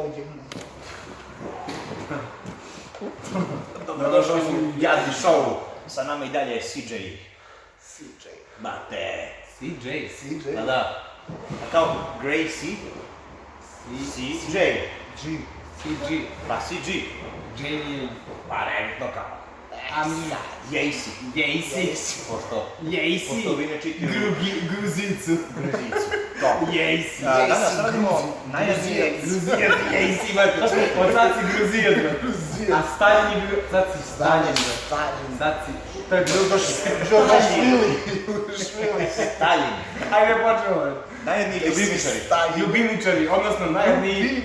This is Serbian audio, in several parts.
dođem. Dobrodošli u Jadni show. Sa nama i dalje CJ. CJ. Bate. CJ? Da. A kao Gracie. CJ. G. CG. Pa CG. Jenny. Pa nebitno kao. Amina. Jejsi. Jejsi. Pošto vi ne čitaju Gruzicu. Gruzicu. To. Jejsi. Danas radimo najjaznije. Gruzijac. Jejsi, mate. Od sad si Gruzijac, bro. A Stalin je bio... Sad si Stalin, bro. Sad si... To je Žogašvili. Stalin. Ajde, počnemo. Najjedniji ljubimičari. Ljubimičari, odnosno najjedniji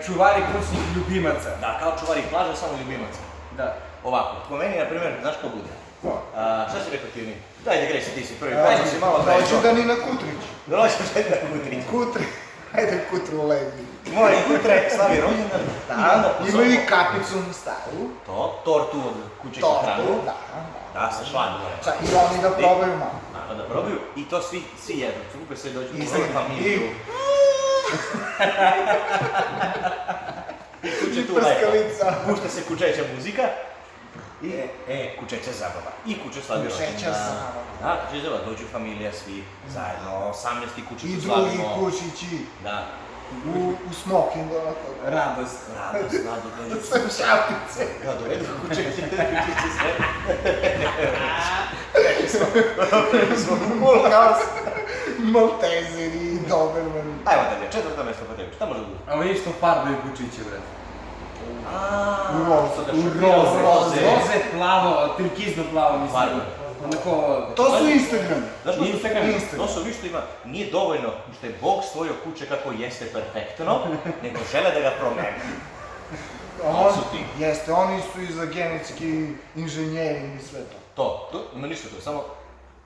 čuvari kućnih ljubimaca. Da, kao čuvari plaže, samo ljubimaca. Da. Ovako, po meni, na primjer, znaš ko bude? Ko? Šta si rekao ti ni? Dajde, Gresi, ti si prvi. Počeo si malo da Dođu da ni na Kutrić. Dođu da na Kutrić. Kutri. Ajde Kutru levi. Moj Kutre slavi rođendan. Da, imaju i kapicu staru. To, tortu od kuće Tortu, hranu. da. Da, sa švanjom. Čak i oni da probaju malo. Da probaju i to svi jedu. Skupe se dođu u Istina. familiju. I kuće tu prskalica. lepo. Pušta se kučeća muzika. I, kučeća zabava. I kuće slavi rođendan. Kučeća zabava. Da, kuće zabava. Dođu familija svi zajedno. 18. kuće I tu drugi slavimo. kućići. Da. U smokingu. Radost. Radost, dođu. Sam šapice. Da, dovedu kućeće sve. Maltezer i Doberman. Ajmo dalje, četvrto mjesto po tebi. Šta može da bude? A vidiš to farbaju kućiće, bre. U Roze, plavo, turkizno plavo, mislim. Barbe. Onako... To su Instagram. Znaš ko Instagram. To su vi što ima, nije dovoljno što je Bog stvorio kuće kako jeste perfektno, nego žele da ga promene. To su ti. Jeste, oni su i za genetski inženjering i sve to. To, ima ništa to, samo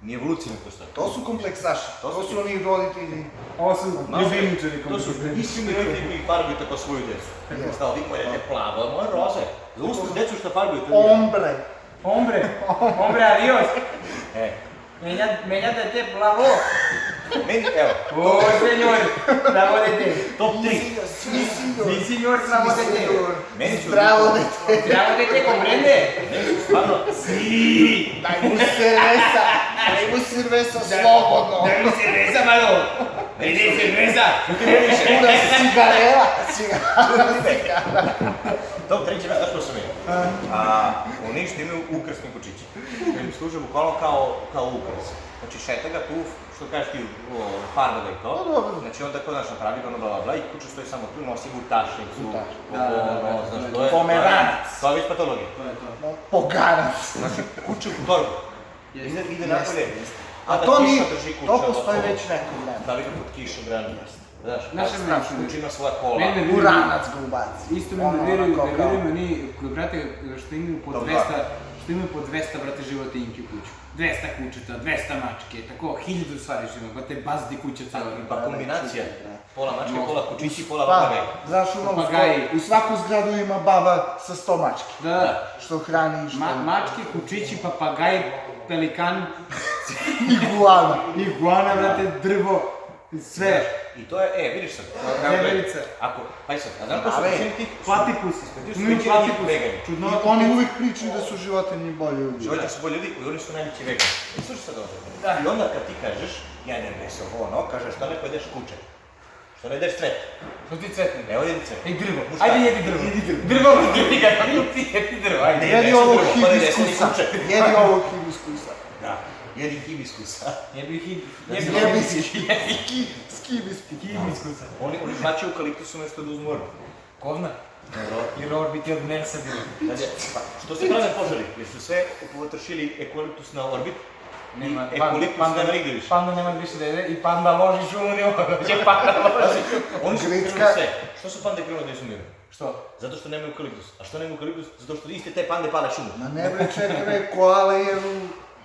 ni evolucija ne postoji. To su kompleksaši, To to su su oni roditelji. Ovo su Malo ljubimičari To su iskreni roditelji koji farbuju tako svoju djecu. Jeste. Stao, vi moje dete plavo, a moje roze. Za usput djecu što farbuju, to nije. Ombre. Hombre, adios. E, Menjate te plavo. meni, evo, O, senjor, plavo dete. top 3. Si, senjor, plavo dete. Meni su Zdravo dete. Plavo dete, comprende? Meni su stvarno, Si. Daj mu cerveza slobodno. Daj mi cerveza, malo. Daj cerveza. Una cigarela. top 3 će nas zašto sam imao. Oni što imaju ukrasni kučići. Koji služe bukvalno kao ukras. Znači šeta ga tu, što kažeš ti, farba ga i to. Znači onda kod naš napravi ono bla bla bla i kuća stoji samo tu, nosi gutašnicu. Znaš, to je... Pomeranac. To je već patologija. Poganac. Znači kuća u torbu. Ide napolje. A da to kiša nije, drži kuća, to postoji ovako. već neko vreme. Stavi ga pod kišom granu. Znaš, Naše kuća ima svoja kola. Uranac ga ubaci. Isto mi ne vjerujem oni koji, brate, što imaju po 200, brate, životinjki u kuću. 200 kućeta, 200 mačke, tako 1000 stvari što ima, brate, bazdi kuća cijela. Pa kombinacija. Pola mačke, pola kučići, pola Pa, papagaj. znaš, Papagaji. u svaku zgradu ima baba sa 100 mački. Da, Što hrani i što... mačke, kučići, papagaj, pelikan, Iguana. iguana, brate, drvo, sve. I to je, vidiš sad. Zemljica. Ako, pa i sad, a znam ko su Ale, većini tih... Platipusi, Ti su imaju većini tih platipusi, vegani. čudno. Oni uvijek pričaju da su životinji bolji ljudi. Životinji su bolji ljudi i oni su najveći vegani. I slušaj sad ovdje. I onda kad ti kažeš, ja ne meso, ono, kažeš što ne pojedeš kuće. Što ne jedeš cvet. Što ti cvetne? Evo jedi cvet. Ej, drvo, Muška. ajde jedi drvo. Drvo, jedi ga, ti jedi drvo, ajde. Jedi nešto ovog drugo, pa ne jesi ni hibiskusa. kuće. Jedi ovog hibiskusa. Da, jedi hibiskusa. Jebi hibiskusa. Oni žvače eukaliptus umjesto da uzmu orbu. Ko zna? Jer ovo bi ti od mesa bilo. Znači, pa, što se prave požari? Jer su sve potršili eukaliptus na orbit. Nema, Eukaliptus nema nigdje više. Panda nema više da jede i panda loži šumu, ne će panda loži. Oni su Gricka. krenuli sve. Što su pande krenuli da izumiru? Što? Zato što nema eukaliptus. A što nema eukaliptus? Zato što iste te pande pale šumu. Ma ne bre čekaj, koale jedu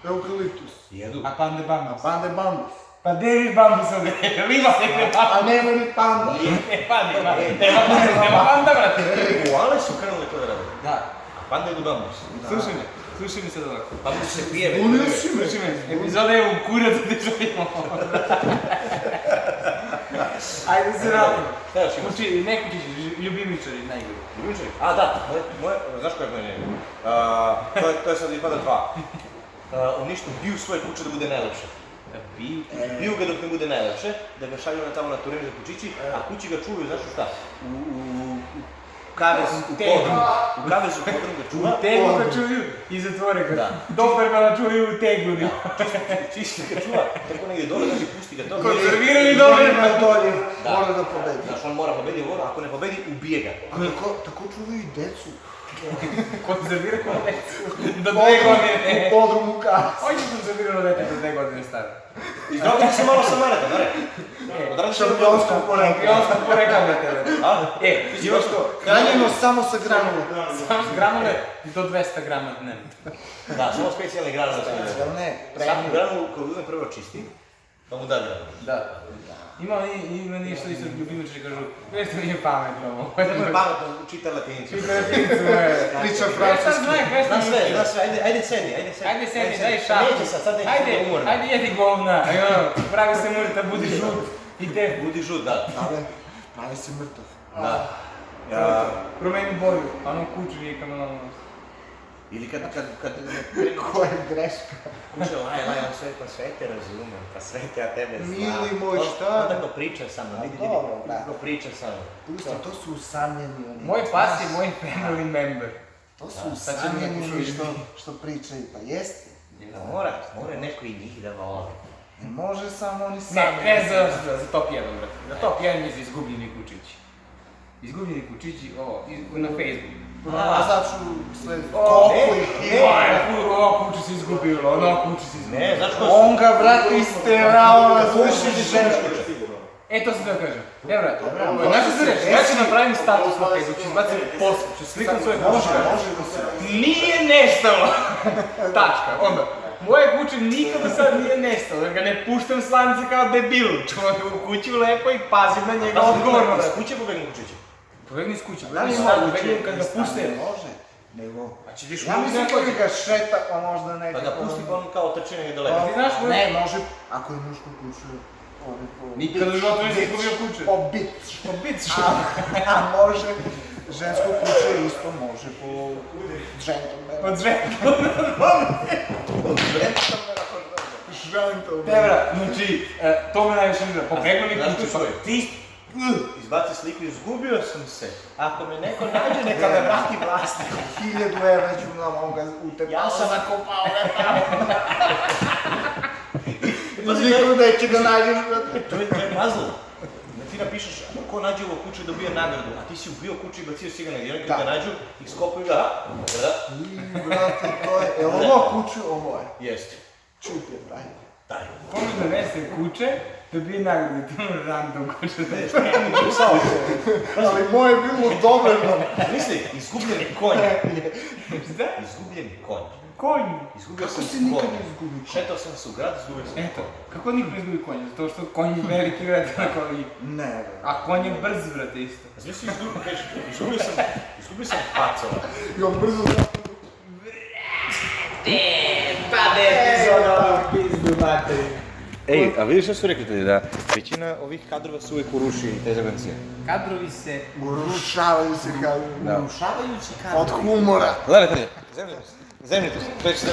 eukaliptus. Jedu. A pande bambus. Pande bambus. Pa gdje viš bambus ovdje? Lima se ne A nema ni panda. nema panda, brate. Koale su krenuli to da rade. Da. A pande jedu bambus. Slušaj mi sad ovako. Bambus se pije. Unesi me. Epizoda je u kurac da želimo. Ajde se vratimo. Šta još imaš? Ne kučići, ljubimičari najgori. Ljubičari? A da, znaš koje je moje njega? To je sad i pada dva. Uništu biju svoje kuće da bude najlepše. Biju ga dok ne bude najlepše, da ga šalju na tamo na turniru za kučići, a kući ga čuvaju, znaš šta? U kavez, u podrumu. U kavezu podrumu ga čuva. U teglu ga čuju i zatvore ga. Dobermana čuju u teglu. Čisti ga čuva, tako negdje dole, znači pusti ga to. Konzervirani Doberman. Dolje, mora da pobedi. Znaš, on mora pobedi ovo, ako ne pobedi, ubije ga. Tako čuvaju i decu. Konzervira kao decu. Do 2 godine. U podrumu kavez. On je konzervirano dete do 2 godine staro. Izdrago se malo sa maneta, ne? Odradi se Šampionsko poreklo. Šampionsko poreklo na tebe. Imaš to? Hranjeno samo sa granulom. Samo granule do 200 grama dnevno. Da, samo specijalni granul. Ne, Svaku granulu koju uzme prvo čisti, pa mu da granul. Da. Ima ništa isto ljubimači kažu, nešto nije pametno ovo. Samo je pametno čita latinicu. priča francuski. Zna sve, ajde sedi. Ajde sedi, daj šapu. Neće sad neće da umorno. Ajde jedi govna. Pravi se murta, budi žut. I te. Budi žut, da. Pravi si mrtav. Da. Promeni boju, a ono kuću nije kao malo. Ili kad Koja je greška? kuće laj, on sve te razumem, pa sve te ja tebe znam. Mili moj, šta? Onda ko priča sa mnom, vidi, dobro, brate. ko priča sa mnom. Pusti, to su usamljeni oni. Moj pas je moj family member. To su usamljeni oni što pričaju, pa jeste. Mora neko i njih da voli. Ne može samo oni Ne, sami. za top 1, brate. Za top 1 je za izgubljeni kučići. Izgubljeni kučići, na Facebooku. A sad ću sled... Ovo kuće se izgubilo, ono kuće se izgubilo. Ne, znaš ko su? On ga, brate, isterao na zvuči žensku. To sam da kažem. Brate, znaš što se reći, ja ću napravim status na Facebooku, ću izbaciti post, ću slikam svoje kuće. Nije nestalo! Tačka, onda. Moje kuće nikada sad nije nestalo, jer ga ne puštam slance kao debil. Čuvam ga u kuću lepo i pazim na njega odgovorno. Iz kuće pobegnu kučići. Pobegni iz kuće, Da li pobegni kad ga puste. Može, nego... Pa će viš Ja mislim koji ga šeta, pa možda Pa nekako... ga pusti pa on kao trči negdje daleko. Ti znaš koji? Ne, može, ako je muško kuću... Nikad u životu nisi izgubio kuće. Po bit. A može, žensko kuće isto može po džentlmenu. Od žena. Džentlmenu. Tebra, znači, to me najviše ne zna. Pobegnu mi Znaš kuće, što pa je? ti... Izbaci sliku, izgubio sam se. Ako me neko nađe, neka me vrati vlasti. 1000 evra ću nam ovoga utepao. Ja sam zakopao tamo. Niko neće da nađeš, brate. To je puzzle. Ti napišeš, ko nađe ovo kuću dobije nagradu, a ti si ubio kuću i bacio si ga negdje. Oni kad ga nađu, iskopaju ga, da? Brate, to je... Evo ovo kuću, ovo je. Jeste. Čup je, brate. Daj. Ko mi donese kuće, dobije nagradu, ti ono random kuće da je. Ali moje je bilo dobro. Misli, izgubljeni konj. Šta? Izgubljeni konj. Konj. Izgubio Kako sam si nikad konj. ne izgubio? Šetao sam se u grad, izgubio sam Eto, kako niko ne izgubi konj? Zato što konj je veliki, brate, onako i... Ne, brate. A konj je brz, brate, isto. Znači, izgubio sam pacova. I on brzo zna. Pade epizoda ovog pizdu, materi. Ej, a vidiš što su rekli tudi, da većina ovih kadrova su uvijek uruši te zagancije. Kadrovi se... Urušavaju se kao... Urušavajući kadrovi. Od humora. Gledajte, zemljite se, to je sve